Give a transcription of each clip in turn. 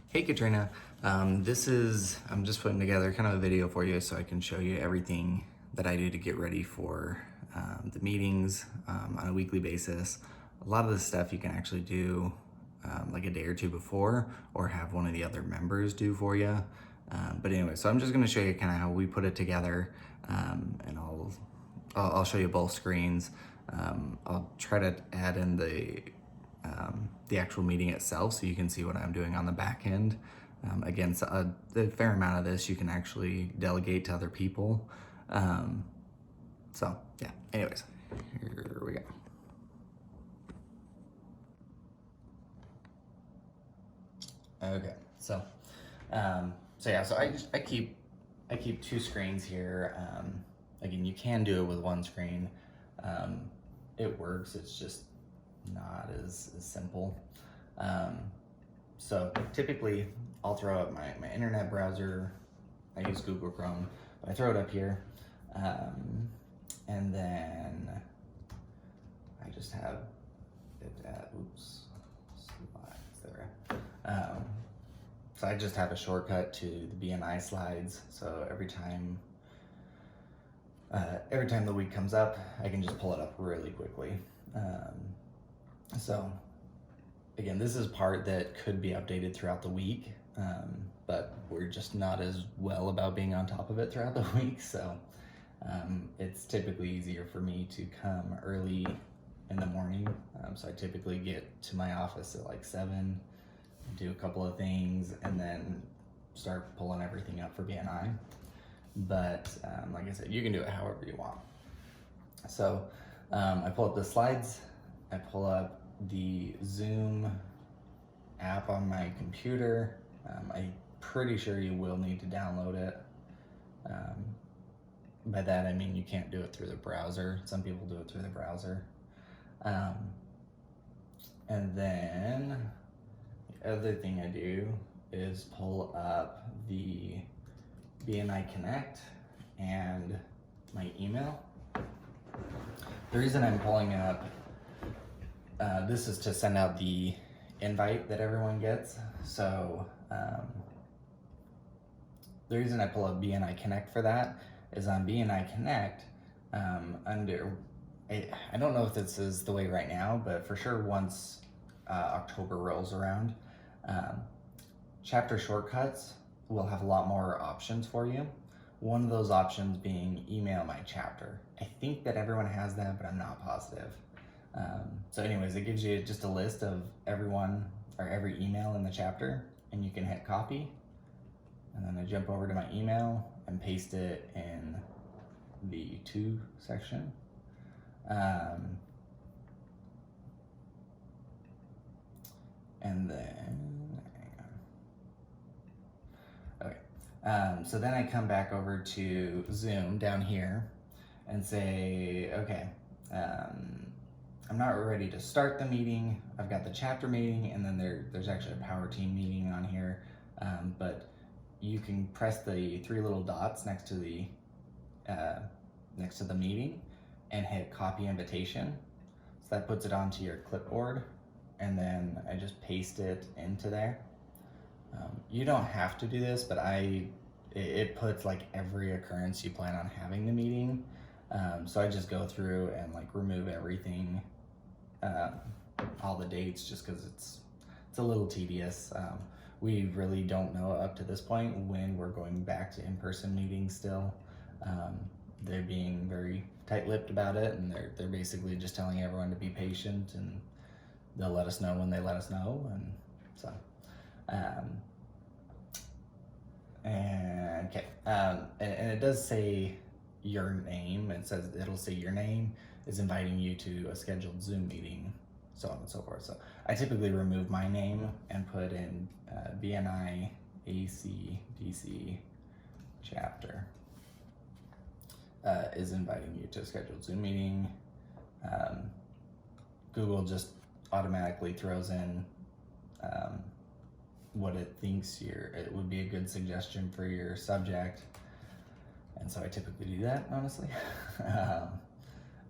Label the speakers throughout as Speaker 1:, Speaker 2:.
Speaker 1: Hey Katrina, I'm just putting together kind of a video for you so I can show you everything that I do to get ready for the meetings on a weekly basis. A lot of this stuff you can actually do like a day or two before or have one of the other members do for you. But anyway, so I'm just gonna show you kind of how we put it together and I'll show you both screens. I'll try to add in the actual meeting itself so you can see what I'm doing on the back end. Again, so a fair amount of this you can actually delegate to other people. So yeah, anyways, here we go. Okay, so I keep two screens here. Again, you can do it with one screen. It works. It's just not as simple. So typically, I'll throw up my internet browser. I use Google Chrome, but I throw it up here, and then I just have it at slides there. So I just have a shortcut to the BNI slides. So every time the week comes up, I can just pull it up really quickly. So again, this is part that could be updated throughout the week, but we're just not as well about being on top of it throughout the week. So it's typically easier for me to come early in the morning. So I typically get to my office at like 7, do a couple of things, and then start pulling everything up for BNI. But like I said, you can do it however you want. So I pull up the slides, I pull up the Zoom app on my computer. I'm pretty sure you will need to download it. By that I mean you can't do it through the browser. Some people do it through the browser. And then the other thing I do is pull up the BNI Connect and my email. The reason I'm pulling it up, this is to send out the invite that everyone gets. So the reason I pull up BNI Connect for that is on BNI Connect, I don't know if this is the way right now, but for sure once October rolls around, chapter shortcuts will have a lot more options for you. One of those options being email my chapter. I think that everyone has that, but I'm not positive. So anyways, it gives you just a list of everyone or every email in the chapter, and you can hit copy. And then I jump over to my email and paste it in the to section. And then, okay. So then I come back over to Zoom down here and say, okay, I'm not ready to start the meeting. I've got the chapter meeting, and then there's actually a power team meeting on here. But you can press the 3 little dots next to the meeting and hit copy invitation. So that puts it onto your clipboard, and then I just paste it into there. You don't have to do this, but it puts like every occurrence you plan on having the meeting. So I just go through and like remove everything, all the dates, just because it's a little tedious. We really don't know up to this point when we're going back to in-person meetings still. They're being very tight-lipped about it, and they're basically just telling everyone to be patient, and they'll let us know when they let us know. And so and okay, and it does say your name. It'll say your name is inviting you to a scheduled Zoom meeting, so on and so forth. So I typically remove my name and put in BNI ACDC chapter is inviting you to a scheduled Zoom meeting. Google just automatically throws in what it thinks it would be a good suggestion for your subject, and so I typically do that, honestly.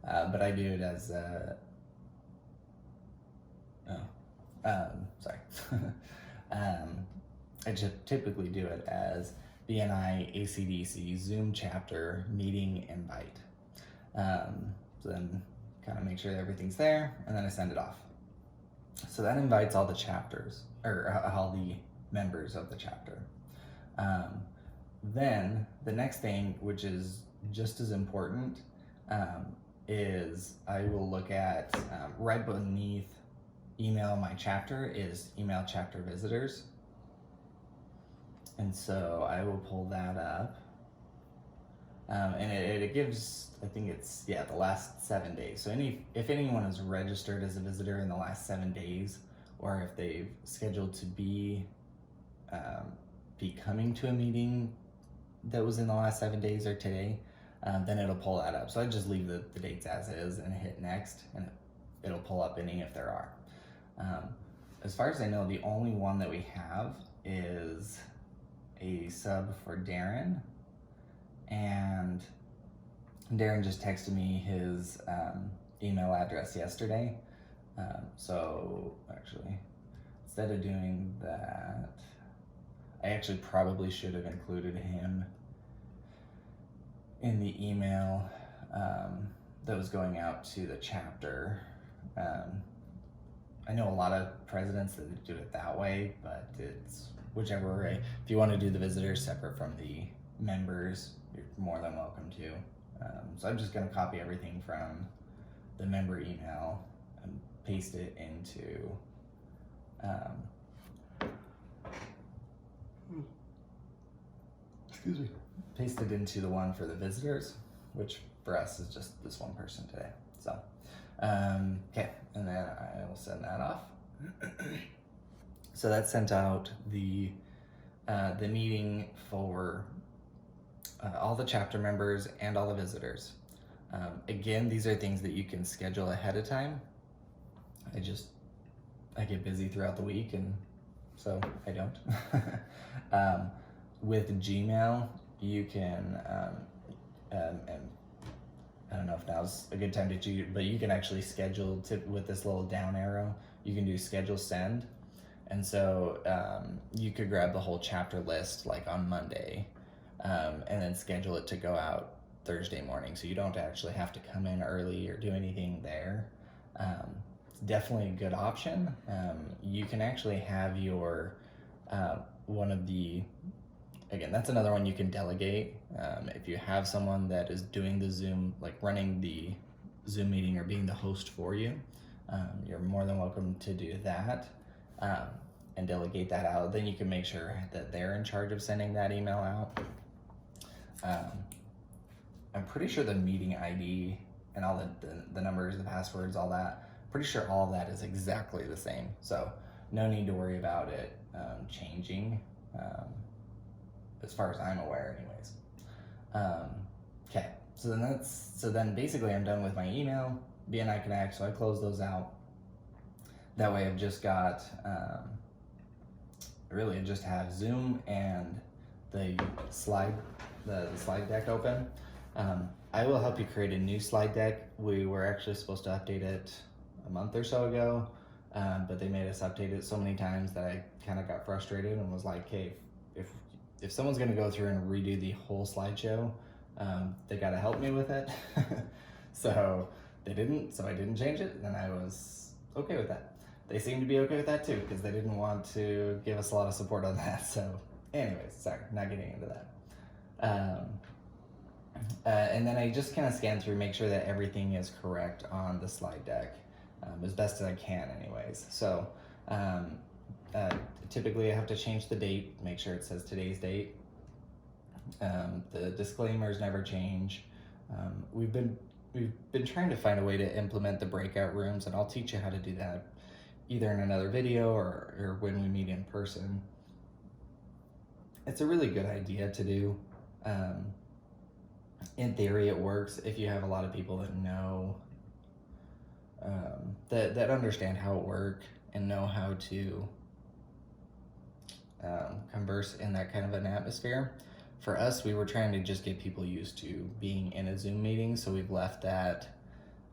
Speaker 1: But I do it as sorry. I just typically do it as BNI ACDC Zoom chapter meeting invite. So then kind of make sure that everything's there, and then I send it off. So that invites all the chapters, or all the members of the chapter. Then the next thing, which is just as important, is I will look at right beneath email my chapter is email chapter visitors. And so I will pull that up. And it gives, I think it's, the last 7 days. So if anyone is registered as a visitor in the last 7 days, or if they've scheduled to be coming to a meeting that was in the last 7 days or today, then it'll pull that up. So I just leave the dates as is and hit next, and it'll pull up any if there are. As far as I know, the only one that we have is a sub for Darren, and Darren just texted me his email address yesterday. So actually, instead of doing that, I actually probably should have included him in the email that was going out to the chapter. I know a lot of presidents that do it that way, but it's whichever way. If you want to do the visitors separate from the members, you're more than welcome to. So I'm just going to copy everything from the member email and paste it into paste it into the one for the visitors, which for us is just this one person today. So okay, and then I will send that off. So that sent out the meeting for all the chapter members and all the visitors. Again, these are things that you can schedule ahead of time. I get busy throughout the week, and so I don't. With Gmail, you can, and I don't know if now's a good time to do, but you can actually schedule with this little down arrow. You can do schedule send, and so you could grab the whole chapter list like on Monday, and then schedule it to go out Thursday morning, so you don't actually have to come in early or do anything there. It's definitely a good option. You can actually have your one of the, again, that's another one you can delegate. If you have someone that is doing the Zoom, like running the Zoom meeting or being the host for you, you're more than welcome to do that and delegate that out. Then you can make sure that they're in charge of sending that email out. I'm pretty sure the meeting ID and all the numbers, the passwords, all that, pretty sure all of that is exactly the same. So no need to worry about it changing, as far as I'm aware anyways. Okay, so then basically I'm done with my email, BNI Connect, so I close those out. That way I've just got, really I just have Zoom and the slide deck open. I will help you create a new slide deck. We were actually supposed to update it a month or so ago, but they made us update it so many times that I kind of got frustrated and was like, hey, if someone's gonna go through and redo the whole slideshow, they gotta help me with it. So they didn't, so I didn't change it, and I was okay with that. They seemed to be okay with that too, because they didn't want to give us a lot of support on that. So anyways, sorry, not getting into that. And then I just kind of scan through, make sure that everything is correct on the slide deck, as best as I can anyways. So typically I have to change the date, make sure it says today's date. The disclaimers never change. We've been trying to find a way to implement the breakout rooms, and I'll teach you how to do that either in another video or when we meet in person. It's a really good idea to do. In theory, it works if you have a lot of people that know, that understand how it works and know how to converse in that kind of an atmosphere. For us, we were trying to just get people used to being in a Zoom meeting, so we've left that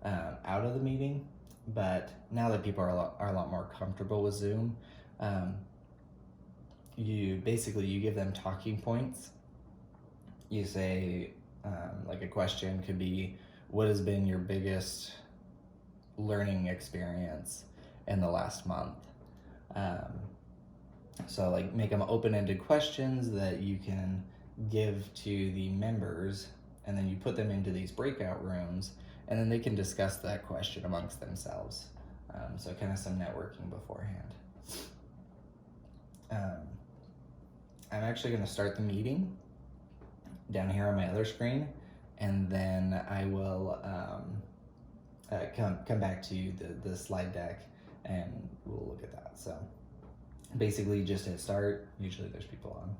Speaker 1: out of the meeting. But now that people are a lot more comfortable with Zoom, you give them talking points. You say, like a question could be, what has been your biggest learning experience in the last month? So like make them open-ended questions that you can give to the members, and then you put them into these breakout rooms, and then they can discuss that question amongst themselves. So kind of some networking beforehand. I'm actually going to start the meeting down here on my other screen, and then I will come back to the slide deck, and we'll look at that. So basically just hit start. Usually there's people on.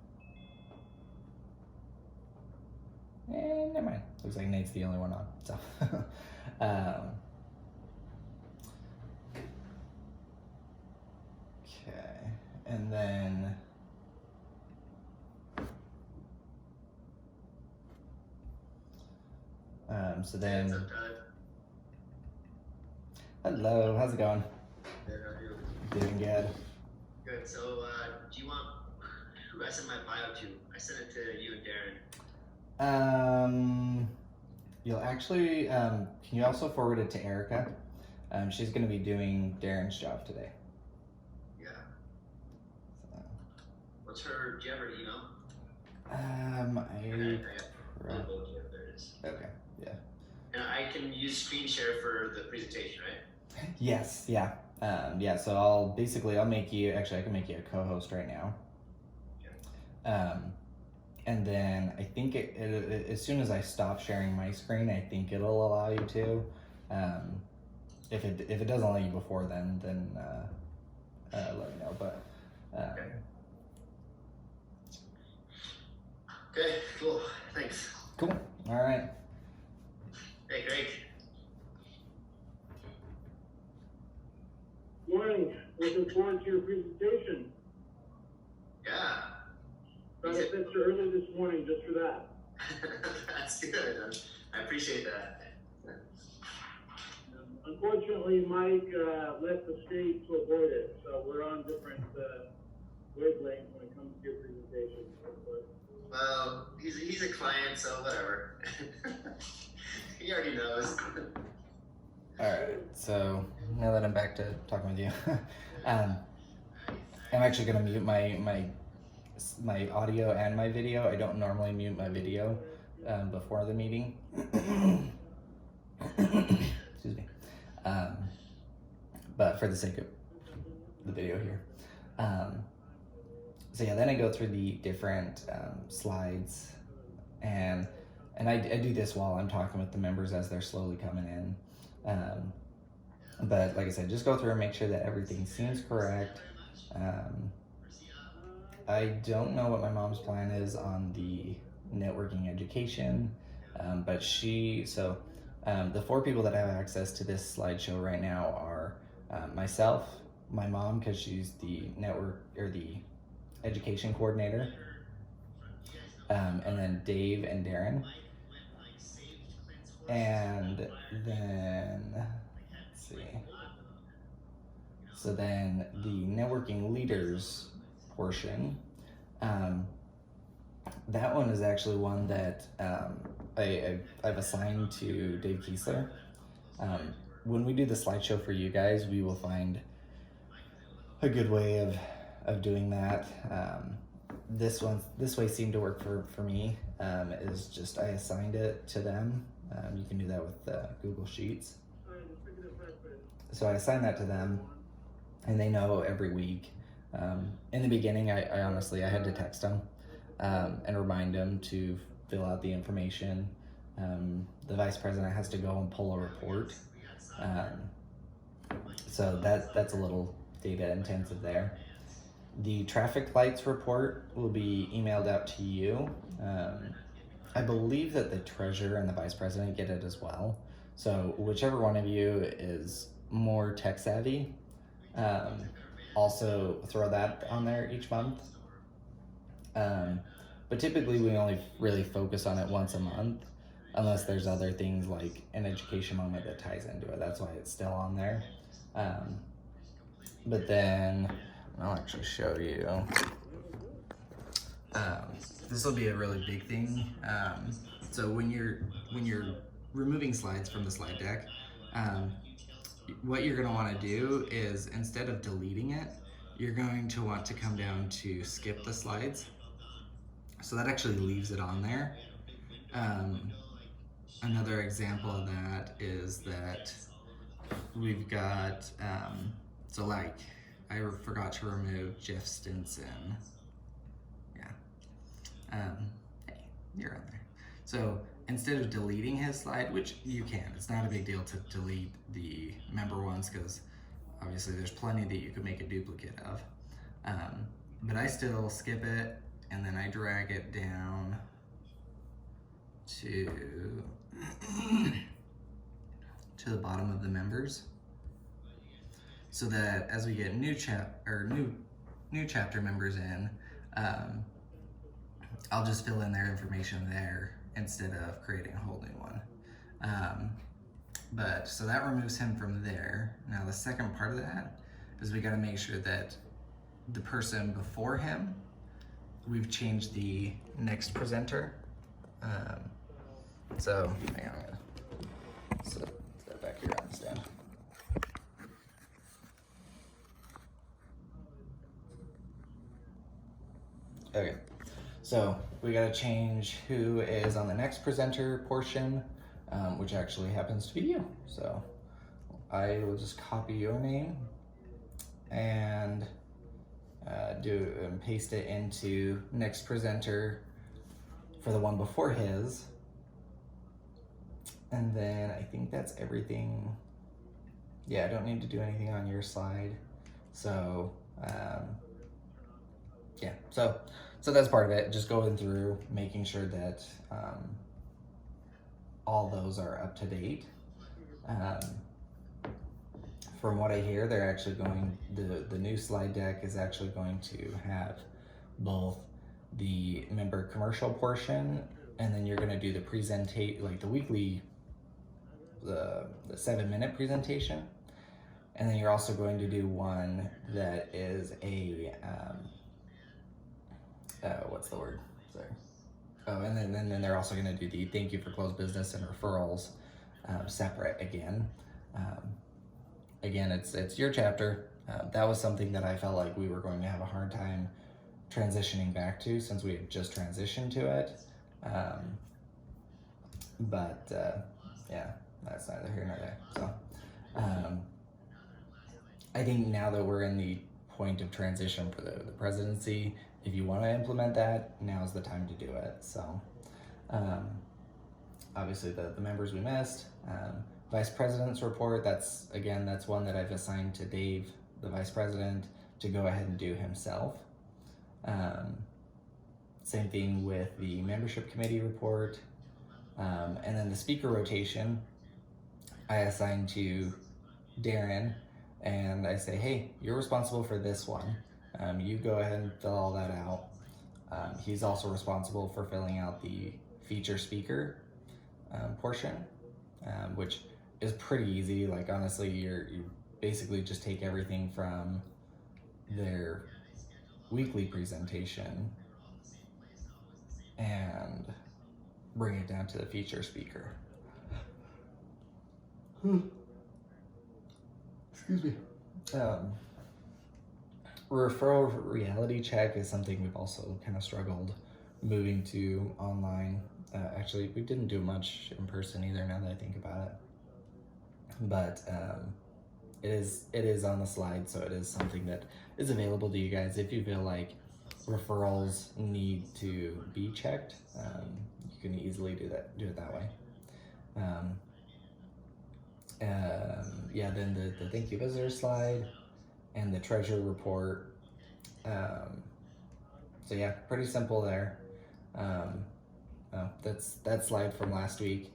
Speaker 1: And never mind. Looks like Nate's the only one on. So okay, and then so then.
Speaker 2: What's up, Tyler?
Speaker 1: Hello, how's it going?
Speaker 2: Good, how are you?
Speaker 1: Doing good.
Speaker 2: Good. So, do you want who I sent my bio to? I sent it to you and Darren.
Speaker 1: You'll actually, can you also forward it to Erica? She's going to be doing Darren's job today.
Speaker 2: Yeah.
Speaker 1: So.
Speaker 2: What's her? Do you have her email?
Speaker 1: There
Speaker 2: it is.
Speaker 1: Okay, yeah.
Speaker 2: And I can use screen share for the presentation, right?
Speaker 1: Yes, yeah. Yeah, so I'll make you, actually I can make you a co-host right now.
Speaker 2: Okay.
Speaker 1: And then I think it as soon as I stop sharing my screen, I think it'll allow you to. If it doesn't allow you before then let me know. But
Speaker 2: okay, cool. Thanks.
Speaker 1: Cool. All right.
Speaker 2: Hey, Greg.
Speaker 3: Morning. Looking forward to your presentation.
Speaker 2: Yeah.
Speaker 3: Got a picture early this morning just for that.
Speaker 2: That's good. I appreciate that.
Speaker 3: Unfortunately, Mike left the state to avoid it, so we're on different wavelengths when it comes to your presentation.
Speaker 2: Well, he's a client, so whatever. He already knows.
Speaker 1: All right. So now that I'm back to talking with you, I'm actually going to mute my audio and my video. I don't normally mute my video before the meeting. Excuse me. But for the sake of the video here. So yeah, then I go through the different slides, and I do this while I'm talking with the members as they're slowly coming in. But like I said, just go through and make sure that everything seems correct. I don't know what my mom's plan is on the networking education, but the 4 people that have access to this slideshow right now are myself, my mom, because she's the network or the education coordinator, and then Dave and Darren, and then let's see. So then the networking leaders portion, that one is actually one that I've assigned to Dave Kiesler. When we do the slideshow for you guys, we will find a good way of doing that. This way seemed to work for me. Is just I assigned it to them. You can do that with Google Sheets. So I assigned that to them, and they know every week. In the beginning, I honestly had to text them and remind them to fill out the information. The vice president has to go and pull a report. So that's a little data intensive there. The traffic lights report will be emailed out to you. I believe that the treasurer and the vice president get it as well. So whichever one of you is more tech savvy, also throw that on there each month. But typically we only really focus on it once a month, unless there's other things like an education moment that ties into it. That's why it's still on there. But then I'll actually show you. this will be a really big thing. So when you're removing slides from the slide deck, what you're going to want to do is, instead of deleting it, you're going to want to come down to skip the slides. So that actually leaves it on there. Another example of that is that we've got, so like, I forgot to remove Jeff Stinson. Yeah. Hey, you're on there. So instead of deleting his slide, which you can, it's not a big deal to delete the member ones, because obviously there's plenty that you could make a duplicate of. But I still skip it, and then I drag it down to to the bottom of the members, so that as we get new chapter members in, I'll just fill in their information there instead of creating a whole new one. But so that removes him from there. Now the second part of that is we got to make sure that the person before him, we've changed the next presenter. So hang on, I'm gonna set that back here on the stand. Okay, so we gotta change who is on the next presenter portion, which actually happens to be you. So I will just copy your name and paste it into next presenter for the one before his. And then I think that's everything. Yeah, I don't need to do anything on your slide. So yeah, so that's part of it. Just going through, making sure that all those are up to date. From what I hear, they're actually going, the new slide deck is actually going to have both the member commercial portion, and then you're going to do the like the weekly, the 7-minute presentation, and then you're also going to do one that is a what's the word? Sorry. Oh, and then they're also going to do the thank you for closed business and referrals separate again. Again, it's your chapter. That was something that I felt like we were going to have a hard time transitioning back to, since we had just transitioned to it. Yeah, that's neither here nor there. So I think now that we're in the point of transition for the presidency, if you want to implement that, now's the time to do it. So obviously the members we missed, vice president's report, that's one that I've assigned to Dave, the vice president, to go ahead and do himself. Same thing with the membership committee report. And then the speaker rotation, I assign to Darren, and I say, hey, you're responsible for this one. You go ahead and fill all that out. He's also responsible for filling out the feature speaker portion, which is pretty easy. Like, honestly, you basically just take everything from their weekly presentation and bring it down to the feature speaker. Excuse me. Referral reality check is something we've also kind of struggled moving to online. Actually, we didn't do much in person either, now that I think about it. But it is on the slide, so it is something that is available to you guys if you feel like referrals need to be checked. You can easily do it that way. Yeah, then the thank you visitor slide and the treasury report. So yeah, pretty simple there. That's that slide from last week.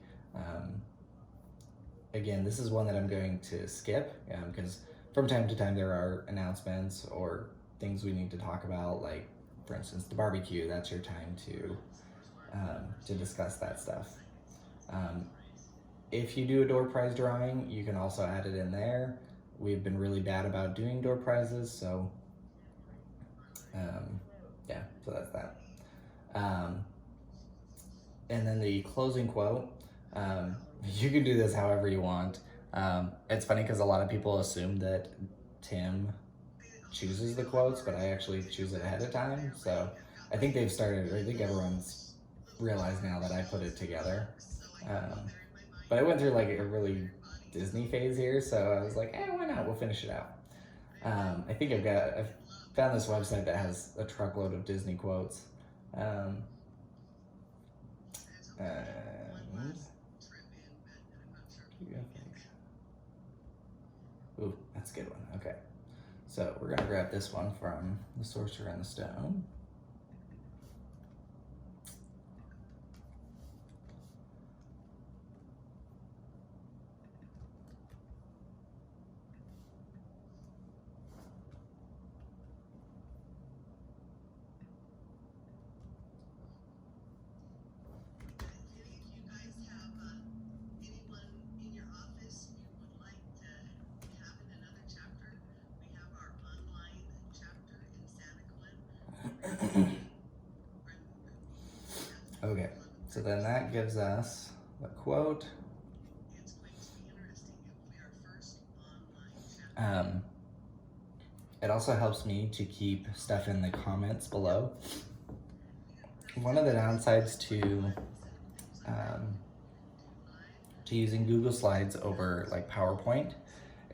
Speaker 1: Again, this is one that I'm going to skip because from time to time there are announcements or things we need to talk about, like for instance the barbecue. That's your time to discuss that stuff. If you do a door prize drawing, you can also add it in there. We've been really bad about doing door prizes, so yeah, so that's that. And then the closing quote, you can do this however you want. It's funny because a lot of people assume that Tim chooses the quotes, but I actually choose it ahead of time. So I think they've started, or I think everyone's realized now that I put it together. But I went through like a really Disney phase here, so I was like, why not? We'll finish it out. I think I've found this website that has a truckload of Disney quotes. And ooh, that's a good one. Okay. So we're gonna grab this one from The Sorcerer and the Stone. Okay, so then that gives us the quote. It also helps me to keep stuff in the comments below. One of the downsides to using Google Slides over like PowerPoint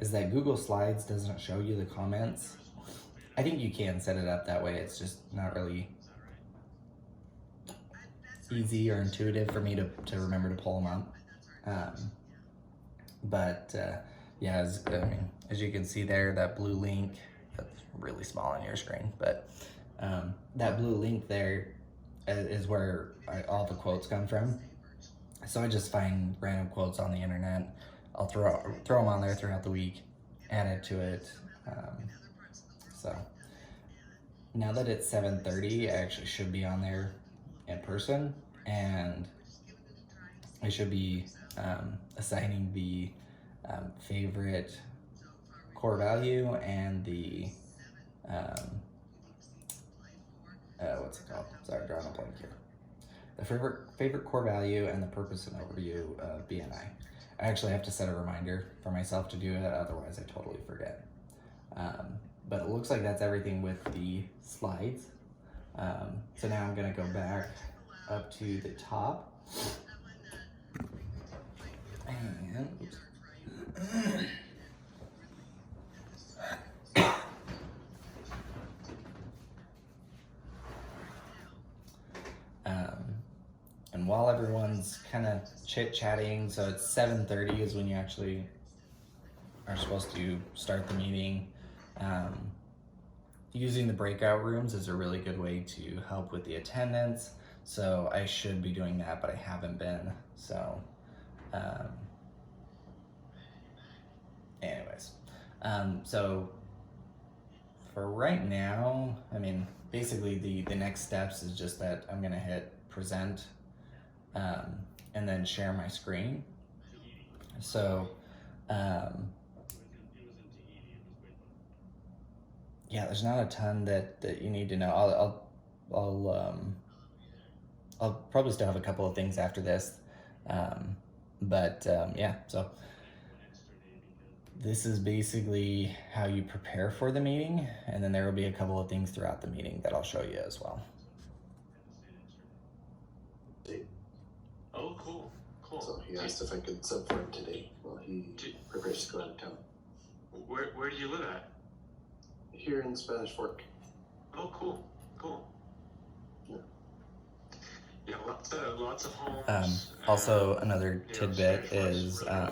Speaker 1: is that Google Slides doesn't show you the comments. I think you can set it up that way. It's just not really easy or intuitive for me to remember to pull them up. Yeah, as you can see there, that blue link, that's really small on your screen, but that blue link there is where all the quotes come from. So I just find random quotes on the internet. I'll throw them on there throughout the week, add it to it. So now that it's 7:30, I actually should be on there in person, and I should be assigning the favorite core value and the what's it called? Sorry, drawing a blank here. The favorite core value and the purpose and overview of BNI. I actually have to set a reminder for myself to do it, otherwise I totally forget. But it looks like that's everything with the slides. So now I'm gonna go back up to the top. And oops. And while everyone's kind of chit-chatting, so it's 7:30 is when you actually are supposed to start the meeting. Using the breakout rooms is a really good way to help with the attendance. So I should be doing that, but I haven't been. So anyways, so for right now, I mean, basically the next steps is just that I'm gonna hit present and then share my screen. So yeah, there's not a ton that you need to know. I'll probably still have a couple of things after this, yeah. So this is basically how you prepare for the meeting, and then there will be a couple of things throughout the meeting that I'll show you as well.
Speaker 4: Oh, cool.
Speaker 5: So he asked if I could sub for him today while he prepares to go out of town.
Speaker 4: Where do you live at?
Speaker 5: Here in Spanish Fork.
Speaker 4: Oh, cool. Yeah, lots of homes.
Speaker 1: Also, another tidbit is I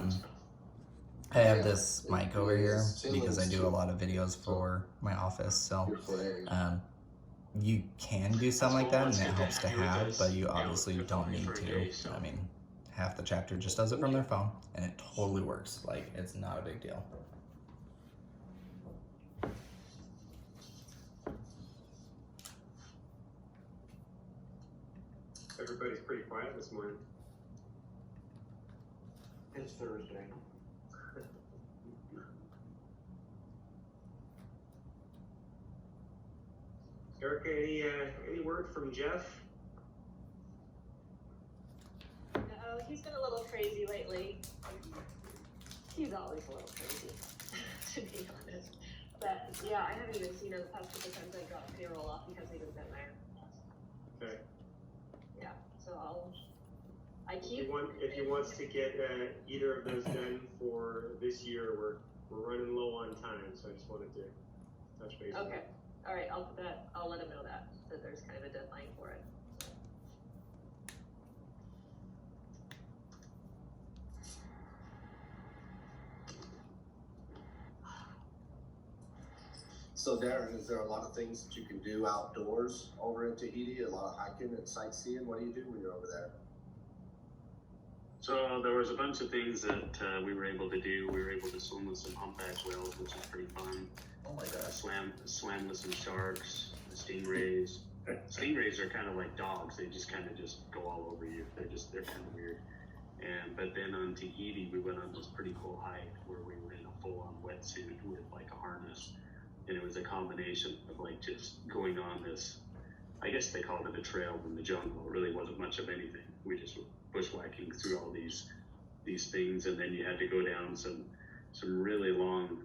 Speaker 1: have this mic over here because I do a lot of videos for my office, so you can do something like that and it helps to have, but you obviously don't need to. I mean, half the chapter just does it from their phone and it totally works. Like, it's not a big deal.
Speaker 6: Everybody's pretty quiet this morning.
Speaker 5: It's Thursday.
Speaker 6: Erica, any word from Jeff
Speaker 7: he's been a little crazy lately. He's always a little crazy, to be honest. But yeah, I haven't even seen him the past couple times I got payroll off because he hasn't been there.
Speaker 6: Okay.
Speaker 7: Yeah, so I
Speaker 6: If
Speaker 7: keep.
Speaker 6: he wants to get either of those done for this year, we're running low on time, so I just wanted to touch base.
Speaker 7: Okay, all right, I'll let him know that there's kind of a deadline for it.
Speaker 5: So Darren, is there a lot of things that you can do outdoors over in Tahiti? A lot of hiking and sightseeing? What do you do when you're over there?
Speaker 4: So there was a bunch of things that we were able to do. We were able to swim with some humpback whales, which is pretty fun.
Speaker 5: Oh my gosh.
Speaker 4: Swam with some sharks, stingrays. Stingrays are kind of like dogs. They just kind of just go all over you. They're kind of weird. But then on Tahiti, we went on this pretty cool hike where we were in a full-on wetsuit with like a harness. And it was a combination of like just going on this, I guess they called it a trail in the jungle. It really wasn't much of anything. We just were bushwhacking through all these things, and then you had to go down some really long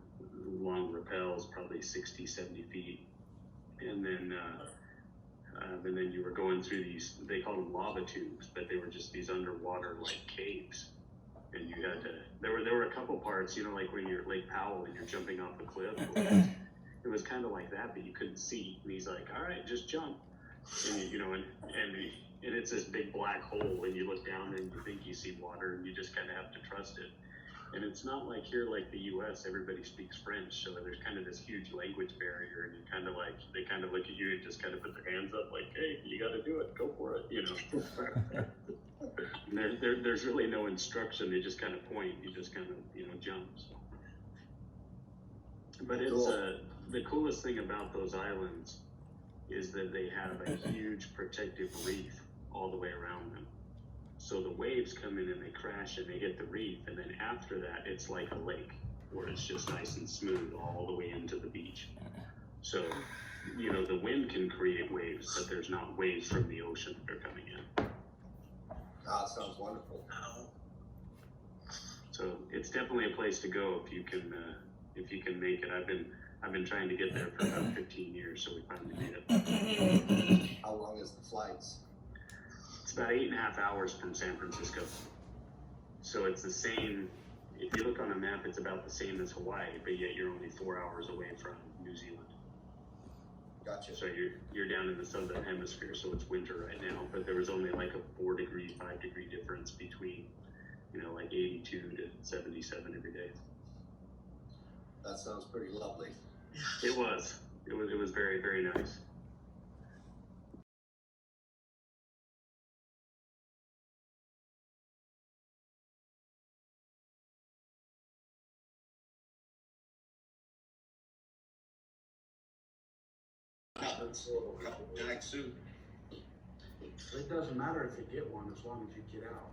Speaker 4: rappels, probably 60, 70 feet. And then you were going through these, they called them lava tubes, but they were just these underwater like caves. And you had to, there were a couple parts, you know, like when you're at Lake Powell and you're jumping off a cliff. It was kind of like that, but you couldn't see. And he's like, all right, just jump. And you know, and it's this big black hole, and you look down and you think you see water, and you just kind of have to trust it. And it's not like here, like the U.S., everybody speaks French, so there's kind of this huge language barrier, and you kind of like, they kind of look at you and just kind of put their hands up like, hey, you got to do it, go for it, you know. And there's really no instruction. They just kind of point, you just kind of, you know, jump. So. But it's the coolest thing about those islands is that they have a huge protective reef all the way around them. So the waves come in and they crash and they hit the reef, and then after that it's like a lake where it's just nice and smooth all the way into the beach. So, you know, the wind can create waves, but there's not waves from the ocean that are coming in.
Speaker 5: Ah, it sounds wonderful.
Speaker 4: So it's definitely a place to go if you can make it. I've been trying to get there for about 15 years, so we finally made it.
Speaker 5: How long is the flights?
Speaker 4: It's about 8.5 hours from San Francisco. So it's the same, if you look on a map, it's about the same as Hawaii, but yet you're only 4 hours away from New Zealand.
Speaker 5: Gotcha.
Speaker 4: So you're down in the southern hemisphere, so it's winter right now, but there was only like a 4-degree, 5-degree difference between, you know, like 82 to 77 every day.
Speaker 5: That sounds pretty lovely.
Speaker 4: It was very, very nice.
Speaker 5: Jack suit.
Speaker 8: It doesn't matter if you get one as long as you get out.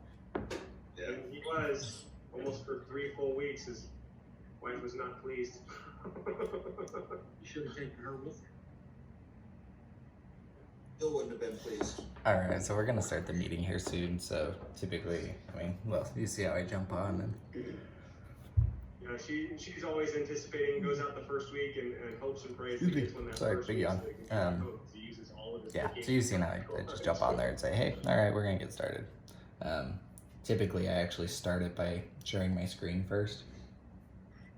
Speaker 6: Yeah. He was almost for 3 full weeks. His wife was not pleased.
Speaker 8: You should have taken her with you.
Speaker 5: Bill wouldn't have been pleased.
Speaker 1: All right, so we're gonna start the meeting here soon. So typically, I mean, well, you see how I jump on and.
Speaker 6: You know, she's always anticipating, goes out the first week and hopes and prays that he gets one that
Speaker 1: Sorry,
Speaker 6: first
Speaker 1: big
Speaker 6: week.
Speaker 1: yawn.
Speaker 6: He uses all of his
Speaker 1: Yeah,
Speaker 6: vacation
Speaker 1: so you've seen how
Speaker 6: time.
Speaker 1: I just jump on there and say, hey, all right, we're gonna get started. Typically, I actually start it by sharing my screen first.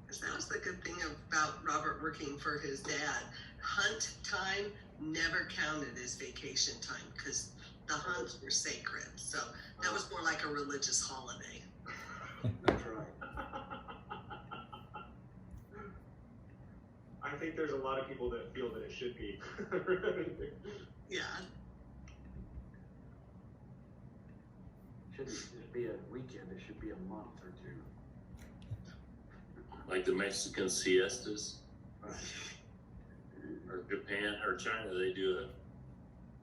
Speaker 9: Because that was the good thing about Robert working for his dad. Hunt time never counted as vacation time because the hunts were sacred. So that was more like a religious holiday.
Speaker 5: That's right.
Speaker 6: I think there's a lot of people that feel that it should be.
Speaker 9: Yeah.
Speaker 8: Shouldn't just be a weekend, it should be a month or two.
Speaker 10: Like the Mexican siestas, or Japan or China, they do a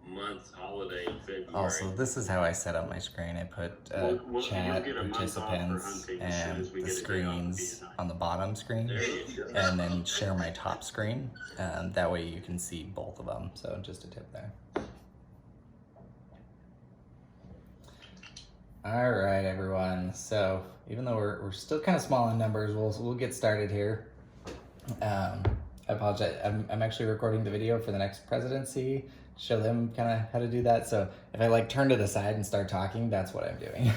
Speaker 10: month holiday in February.
Speaker 1: Also, this is how I set up my screen. I put
Speaker 4: You'll
Speaker 1: chat,
Speaker 4: get a month off for
Speaker 1: participants,
Speaker 4: hunting as soon
Speaker 1: and
Speaker 4: as we
Speaker 1: the
Speaker 4: get a day off of
Speaker 1: screens
Speaker 4: BNI.
Speaker 1: on the bottom screen,
Speaker 10: There you go.
Speaker 1: and then share my top screen. That way you can see both of them. So just a tip there. All right, everyone. So even though we're still kind of small in numbers, we'll get started here. I apologize. I'm actually recording the video for the next presidency. Show them kind of how to do that. So if I like turn to the side and start talking, that's what I'm doing.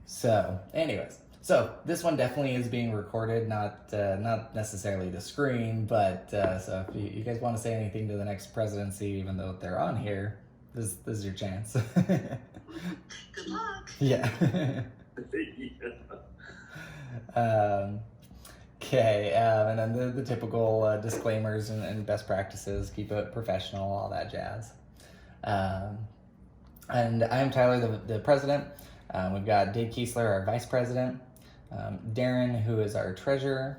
Speaker 1: So anyways, so this one definitely is being recorded, not necessarily the screen, but so if you guys want to say anything to the next presidency, even though they're on here, this is your chance.
Speaker 9: Good luck.
Speaker 1: Yeah. Okay, and then the typical disclaimers and best practices, keep it professional, all that jazz. And I'm Tyler, the president. We've got Dave Kiesler, our vice president. Darren, who is our treasurer.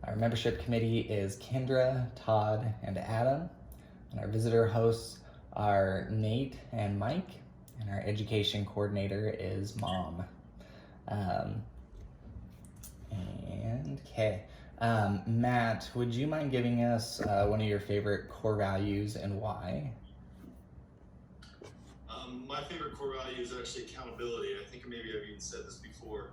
Speaker 1: Our membership committee is Kendra, Todd, and Adam. And our visitor hosts are Nate and Mike. And our education coordinator is Mom. Matt, would you mind giving us one of your favorite core values and why?
Speaker 11: My favorite core value is actually accountability. I think maybe I've even said this before.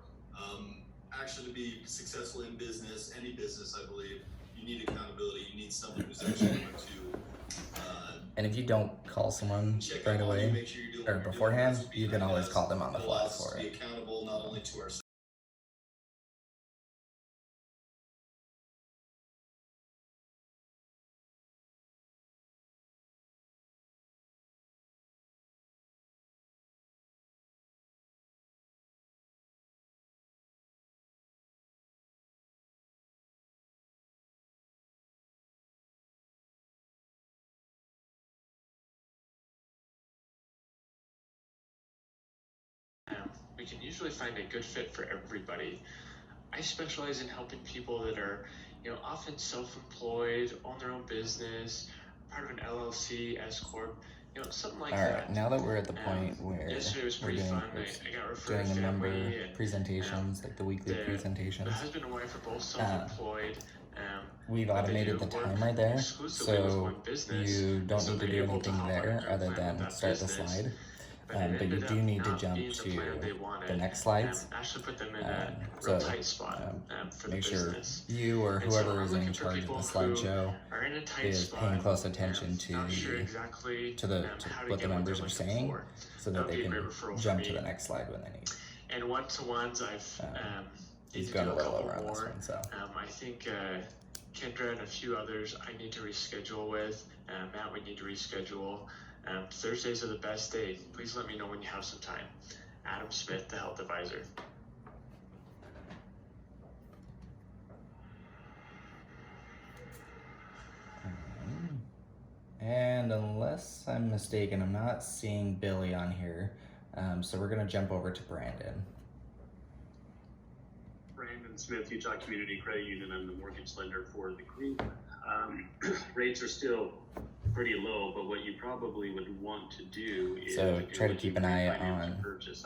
Speaker 11: Actually, to be successful in business, any business, I believe, you need accountability. You need someone who's actually going to
Speaker 1: And if you don't call someone
Speaker 11: check
Speaker 1: right
Speaker 11: in on you,
Speaker 1: away
Speaker 11: make sure you're doing
Speaker 1: or
Speaker 11: what you're
Speaker 1: beforehand,
Speaker 11: doing. That's what
Speaker 1: you can
Speaker 11: BNI
Speaker 1: always
Speaker 11: does.
Speaker 1: call them on the
Speaker 11: It
Speaker 1: fly
Speaker 11: allows us
Speaker 1: for
Speaker 11: to be
Speaker 1: it.
Speaker 11: accountable not only to ourselves.
Speaker 12: We can usually find a good fit for everybody. I specialize in helping people that are, often self-employed, own their own business, part of an LLC, S corp, something like that.
Speaker 1: All right, now that we're at the point where
Speaker 12: yesterday was
Speaker 1: we're
Speaker 12: pretty
Speaker 1: doing,
Speaker 12: fun. I got referred
Speaker 1: doing
Speaker 12: a
Speaker 1: the
Speaker 12: family,
Speaker 1: member
Speaker 12: and,
Speaker 1: presentations, like the weekly presentations,
Speaker 12: The husband and wife are both self-employed.
Speaker 1: we've
Speaker 12: but they
Speaker 1: automated
Speaker 12: do
Speaker 1: the
Speaker 12: work
Speaker 1: timer there,
Speaker 12: exclusively with
Speaker 1: so
Speaker 12: one business,
Speaker 1: you don't
Speaker 12: so
Speaker 1: need to
Speaker 12: they're
Speaker 1: do
Speaker 12: able to
Speaker 1: anything
Speaker 12: hop on a
Speaker 1: there
Speaker 12: group
Speaker 1: other
Speaker 12: plan with
Speaker 1: than
Speaker 12: that
Speaker 1: start the
Speaker 12: business.
Speaker 1: slide.
Speaker 12: But it
Speaker 1: But you
Speaker 12: ended
Speaker 1: do
Speaker 12: up
Speaker 1: need to
Speaker 12: not
Speaker 1: jump
Speaker 12: being
Speaker 1: to
Speaker 12: the plan they wanted,
Speaker 1: the next slides.
Speaker 12: Actually put them in a
Speaker 1: So
Speaker 12: real tight spot for the
Speaker 1: make sure
Speaker 12: business.
Speaker 1: you or
Speaker 12: And so
Speaker 1: whoever
Speaker 12: I'm
Speaker 1: is
Speaker 12: looking
Speaker 1: in
Speaker 12: for
Speaker 1: charge of the
Speaker 12: people who
Speaker 1: slideshow
Speaker 12: are in a tight
Speaker 1: is
Speaker 12: spot,
Speaker 1: paying close attention to
Speaker 12: not sure exactly
Speaker 1: to
Speaker 12: how to
Speaker 1: what the
Speaker 12: get
Speaker 1: members
Speaker 12: they're
Speaker 1: are
Speaker 12: looking
Speaker 1: saying,
Speaker 12: for.
Speaker 1: so
Speaker 12: That
Speaker 1: that
Speaker 12: would
Speaker 1: they
Speaker 12: be a
Speaker 1: can
Speaker 12: great referral for
Speaker 1: jump to
Speaker 12: me.
Speaker 1: the next slide when they need.
Speaker 12: And one-to-ones, I've need
Speaker 1: He's
Speaker 12: to
Speaker 1: gone
Speaker 12: do
Speaker 1: a
Speaker 12: a
Speaker 1: little
Speaker 12: couple
Speaker 1: over on this
Speaker 12: more.
Speaker 1: one, so.
Speaker 12: I think Kendra and a few others I need to reschedule with. Matt, we need to reschedule. Thursdays are the best day. Please let me know when you have some time. Adam Smith, the health advisor.
Speaker 1: And unless I'm mistaken, I'm not seeing Billy on here, so we're gonna jump over to Brandon.
Speaker 4: Brandon Smith, Utah Community Credit Union. I'm the mortgage lender for the group. Rates are still pretty low, but what you probably would want to do is
Speaker 1: Try to keep an eye on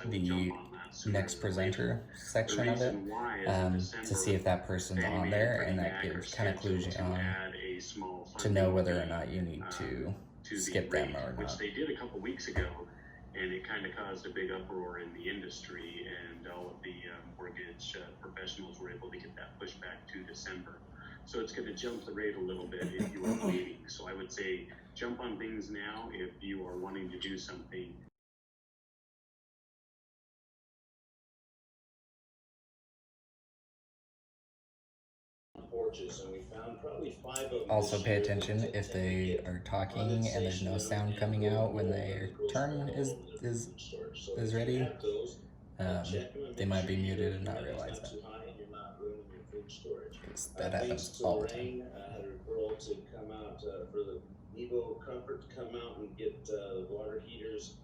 Speaker 1: the next presenter section of it, to see if that person's on there, and that gives kind of clues you on to know whether or not you need to skip them or not.
Speaker 4: Which they did a couple weeks ago, and it kind of caused a big uproar in the industry, and all of the mortgage professionals were able to get that pushed back to December. So it's going to jump the rate a little bit if you are waiting. So I would say jump on things now if you are wanting to do something.
Speaker 1: Also pay attention if they are talking and there's no sound coming out when their turn is ready. They might be muted and not realize that. That happens all the time.
Speaker 13: I had a referral to come out for the Nebo Comfort to come out and get water heaters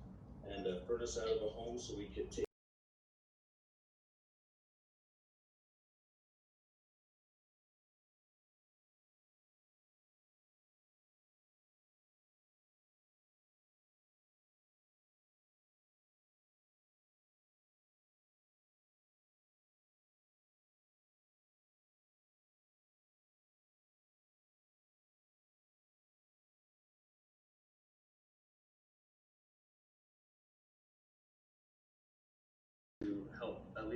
Speaker 13: and a furnace out of a home so we could take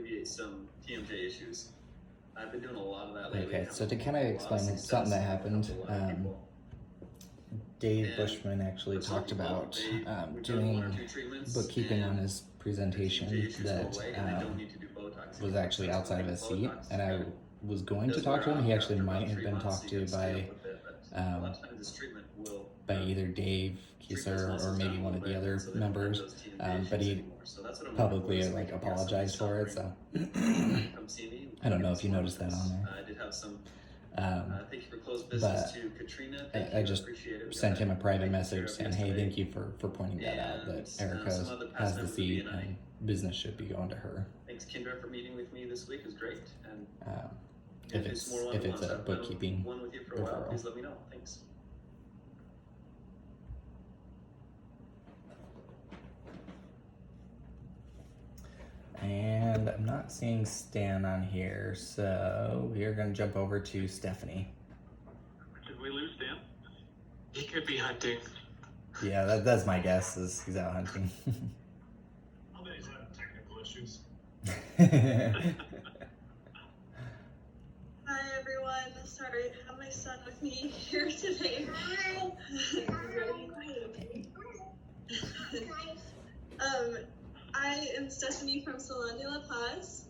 Speaker 14: alleviate some TMJ issues. I've been doing a lot of that lately.
Speaker 1: Okay, so to kind of explain something that happened, Dave Bushman actually talked about doing bookkeeping on his presentation that was actually outside of his seat, and I was going to talk to him. He actually might have been talked to by either Dave Kieser or maybe one of the other members, but he publicly like apologized for it. So I don't know if you noticed that on there.
Speaker 14: I did have some. Thank you for closed
Speaker 1: But
Speaker 14: business to Katrina.
Speaker 1: I just sent him a private message saying, hey, thank you for pointing that out, that Erica has the seat and business should be going to her.
Speaker 14: Thanks, Kendra, for meeting with me this week. It was great. And
Speaker 1: if it's a bookkeeping
Speaker 14: one with you for a while,
Speaker 1: referral.
Speaker 14: please let me know. Thanks.
Speaker 1: And I'm not seeing Stan on here, so we are going to jump over to Stephanie.
Speaker 12: Did we lose Stan? He could be hunting.
Speaker 1: Yeah, that's my guess, is he's out hunting.
Speaker 12: I'll bet he's having technical issues.
Speaker 15: Hi everyone, sorry to have my son with me here today. I am Stephanie from Salon de la Paz.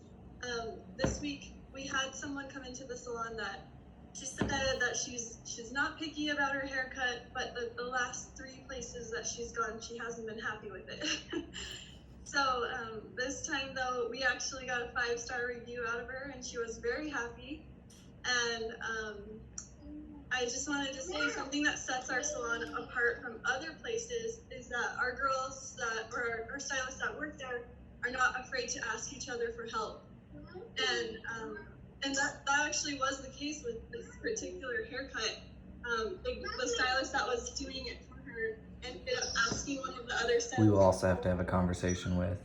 Speaker 15: This week we had someone come into the salon that she said that she's not picky about her haircut, but the last 3 places that she's gone, she hasn't been happy with it. So this time though, we actually got a 5-star review out of her and she was very happy. And I just wanted to say something that sets our salon apart from other places is that our girls or our stylists that work there are not afraid to ask each other for help. And that actually was the case with this particular haircut. The stylist that was doing it for her ended up asking one of the other stylists.
Speaker 1: We will also have to have a conversation with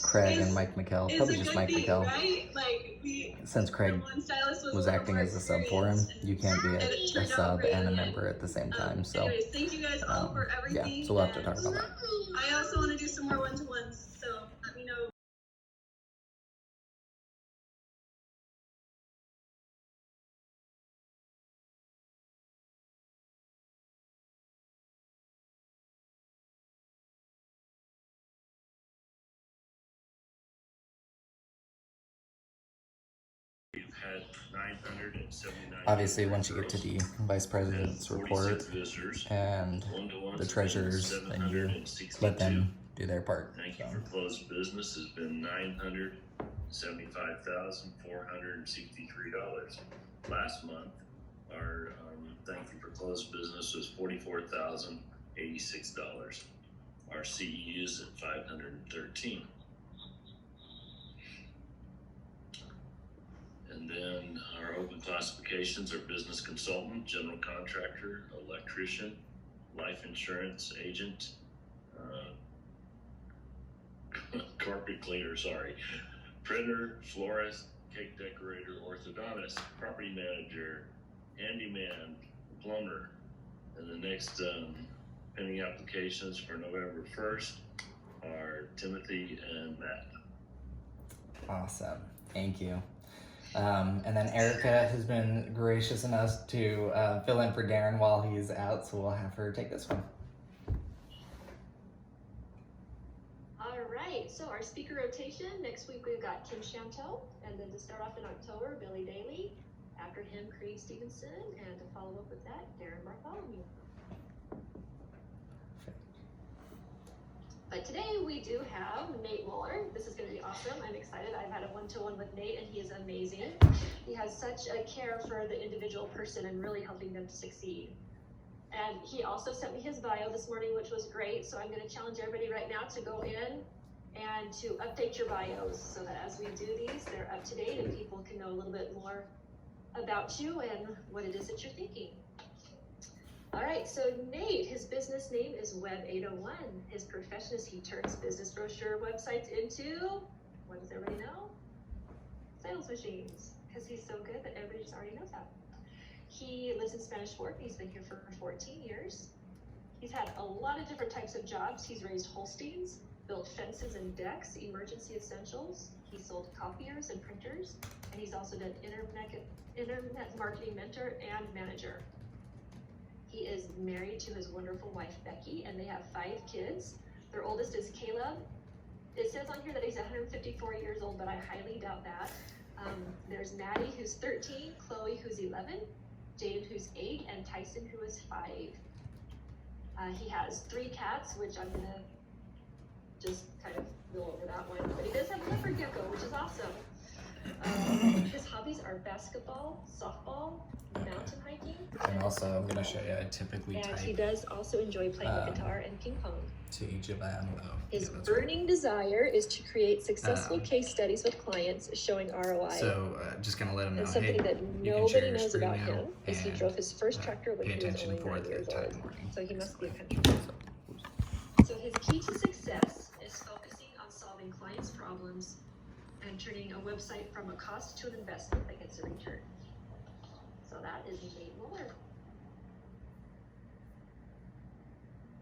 Speaker 1: Craig and Mike McKell, probably just Mike McKell.
Speaker 15: Right? Like
Speaker 1: Since Craig was acting as a sub for him, you can't be a sub and a member at the same time. So,
Speaker 15: anyways, thank you guys all for everything.
Speaker 1: yeah, so we'll have to talk about that.
Speaker 15: I also want to do some more one-to-ones, so let me know.
Speaker 10: Had 979.
Speaker 1: Obviously, once you get to the vice president's report and the treasurers, then you let them do their part.
Speaker 10: Thank you for closed business has been $975,463. Last month, our thank you for closed business was $44,086. Our CEU is at 513. And then our open classifications are business consultant, general contractor, electrician, life insurance agent, carpet cleaner, printer, florist, cake decorator, orthodontist, property manager, handyman, plumber. And the next pending applications for November 1st are Timothy and Matt.
Speaker 1: Awesome, thank you. And then Erica has been gracious enough to fill in for Darren while he's out, so we'll have her take this one.
Speaker 7: All right, so our speaker rotation, next week we've got Kim Shanto, and then to start off in October, Billy Daly, after him, Creed Stevenson, and to follow up with that, Darren Bartholomew. But today we do have Nate Muller. This is going to be awesome. I'm excited. I've had a one-to-one with Nate and he is amazing. He has such a care for the individual person and really helping them to succeed. And he also sent me his bio this morning, which was great. So I'm going to challenge everybody right now to go in and to update your bios so that as we do these, they're up to date and people can know a little bit more about you and what it is that you're thinking. All right, so Nate, his business name is Web801. His profession is he turns business brochure websites into, what does everybody know? Sales machines, because he's so good that everybody just already knows that. He lives in Spanish Fork. He's been here for 14 years. He's had a lot of different types of jobs. He's raised Holsteins. built fences and decks, emergency essentials. He sold copiers and printers, and he's also done internet marketing mentor and manager. He is married to his wonderful wife, Becky, and they have 5 kids. Their oldest is Caleb. It says on here that he's 154 years old, but I highly doubt that. There's Maddie, who's 13, Chloe, who's 11, Jaden, who's 8, and Tyson, who is 5. He has 3 cats, which I'm gonna just kind of go over that one. But he does have a leopard gecko, which is awesome. His hobbies are basketball, softball, mountain hiking.
Speaker 1: And also, I'm gonna show you, I typically
Speaker 7: And
Speaker 1: type
Speaker 7: he does also enjoy playing the guitar and ping pong.
Speaker 1: to each of them.
Speaker 7: His burning desire is to create successful case studies with clients showing ROI.
Speaker 1: So just gonna let them know,
Speaker 7: And something
Speaker 1: hey,
Speaker 7: that
Speaker 1: you can share
Speaker 7: nobody
Speaker 1: your
Speaker 7: knows
Speaker 1: screen
Speaker 7: about
Speaker 1: now
Speaker 7: him is he
Speaker 1: and,
Speaker 7: drove his first tractor when
Speaker 1: pay
Speaker 7: he was
Speaker 1: attention
Speaker 7: only
Speaker 1: for
Speaker 7: 9
Speaker 1: the
Speaker 7: years
Speaker 1: time
Speaker 7: old.
Speaker 1: warning.
Speaker 7: So he must be a country boy. So his key to success is focusing on solving clients' problems and turning a website from a cost to an investment that gets a return. So that is Nate Muller.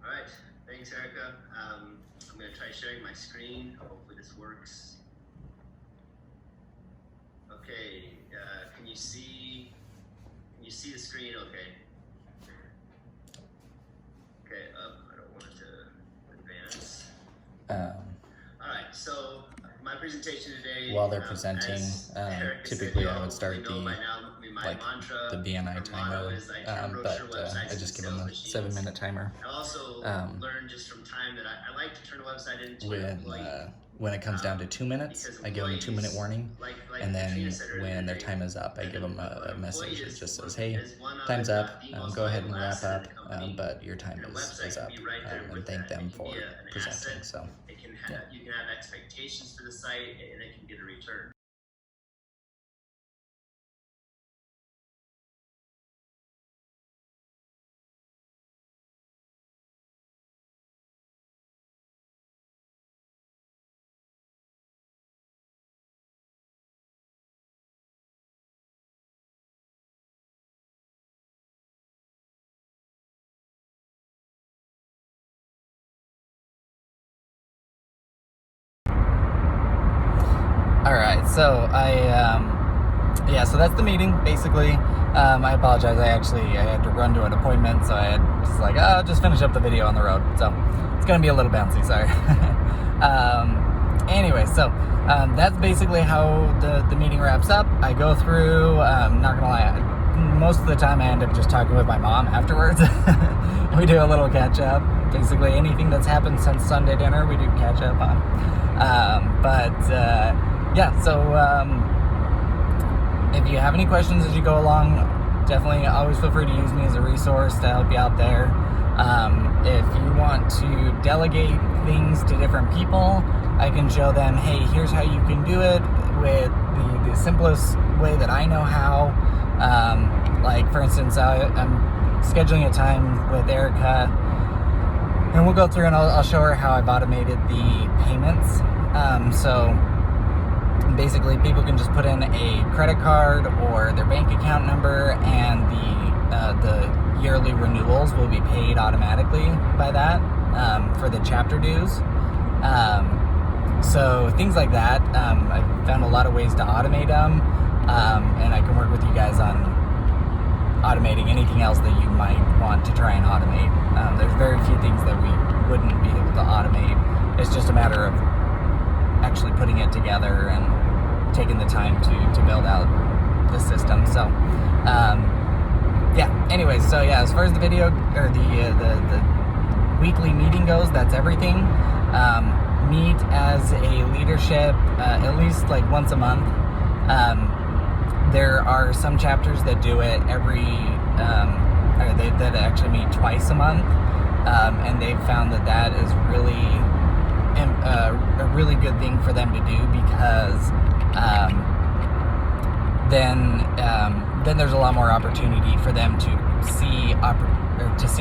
Speaker 2: All right, thanks, Erica. I'm gonna try sharing my screen. Hopefully this works. Okay, can you see the screen? Okay. Okay, I don't want it to advance. All right, so my presentation today.
Speaker 1: While they're presenting,
Speaker 2: as Erica said,
Speaker 1: typically
Speaker 2: you
Speaker 1: I
Speaker 2: all
Speaker 1: would start
Speaker 2: know
Speaker 1: the
Speaker 2: by now, my
Speaker 1: like
Speaker 2: mantra
Speaker 1: the BNI
Speaker 2: or
Speaker 1: timer,
Speaker 2: motto is I turn
Speaker 1: but
Speaker 2: brochure websites
Speaker 1: I
Speaker 2: into
Speaker 1: just give them
Speaker 2: sales
Speaker 1: a
Speaker 2: machines.
Speaker 1: 7-minute timer.
Speaker 2: I also learned just from time that I like to turn a website into an employee.
Speaker 1: When it comes down to 2 minutes, I give them a 2-minute warning, and then
Speaker 2: Katrina said earlier
Speaker 1: when their
Speaker 2: today,
Speaker 1: time is up, I give them a message that just says, hey,
Speaker 2: is one of,
Speaker 1: time's
Speaker 2: if
Speaker 1: up,
Speaker 2: not the most
Speaker 1: go ahead and
Speaker 2: valuable
Speaker 1: wrap
Speaker 2: asset
Speaker 1: up,
Speaker 2: in the company.
Speaker 1: but your time
Speaker 2: And a
Speaker 1: is
Speaker 2: website
Speaker 1: up,
Speaker 2: can be right there
Speaker 1: and
Speaker 2: with
Speaker 1: thank
Speaker 2: that.
Speaker 1: them
Speaker 2: It can
Speaker 1: for
Speaker 2: be an
Speaker 1: presenting.
Speaker 2: asset.
Speaker 1: So
Speaker 2: It can have, you can have expectations for the site, and it can get a return.
Speaker 1: all right, so so that's the meeting basically. I apologize, I had to run to an appointment, so I had just like, just finish up the video on the road, so it's gonna be a little bouncy, sorry. Anyway, so that's basically how the meeting wraps up. I go through, not gonna lie, most of the time I end up just talking with my mom afterwards. We do a little catch up. Basically anything that's happened since Sunday dinner, we do catch up on. If you have any questions as you go along, definitely always feel free to use me as a resource to help you out there. If you want to delegate things to different people, I can show them, hey, here's how you can do it with the simplest way that I know how. Like for instance, I'm scheduling a time with Erica, and we'll go through and I'll show her how I've automated the payments. So basically people can just put in a credit card or their bank account number, and the yearly renewals will be paid automatically by that for the chapter dues. So things like that. I've found a lot of ways to automate them, and I can work with you guys on automating anything else that you might want to try and automate. There's very few things that we wouldn't be able to automate. It's just a matter of actually putting it together and taking the time to build out the system. So anyways, so as far as the video or the weekly meeting goes, that's everything. Meet as a leadership at least like once a month. There are some chapters that do it that actually meet twice a month, and they've found that is really a really good thing for them to do, because then there's a lot more opportunity for them to see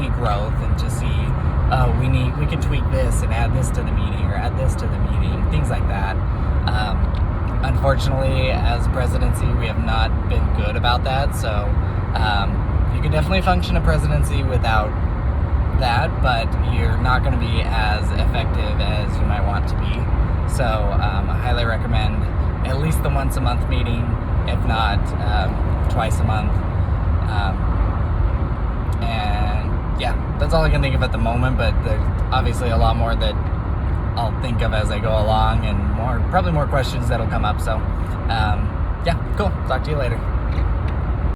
Speaker 1: growth and to see we can tweak this and add this to the meeting or add this to the meeting, things like that. Unfortunately, as presidency, we have not been good about that. So you can definitely function a presidency without that, but you're not going to be as effective as you might want to be. So I highly recommend at least the once a month meeting, if not twice a month. And yeah, that's all I can think of at the moment, but there's obviously a lot more that I'll think of as I go along, and probably more questions that'll come up. So yeah, cool. Talk to you later.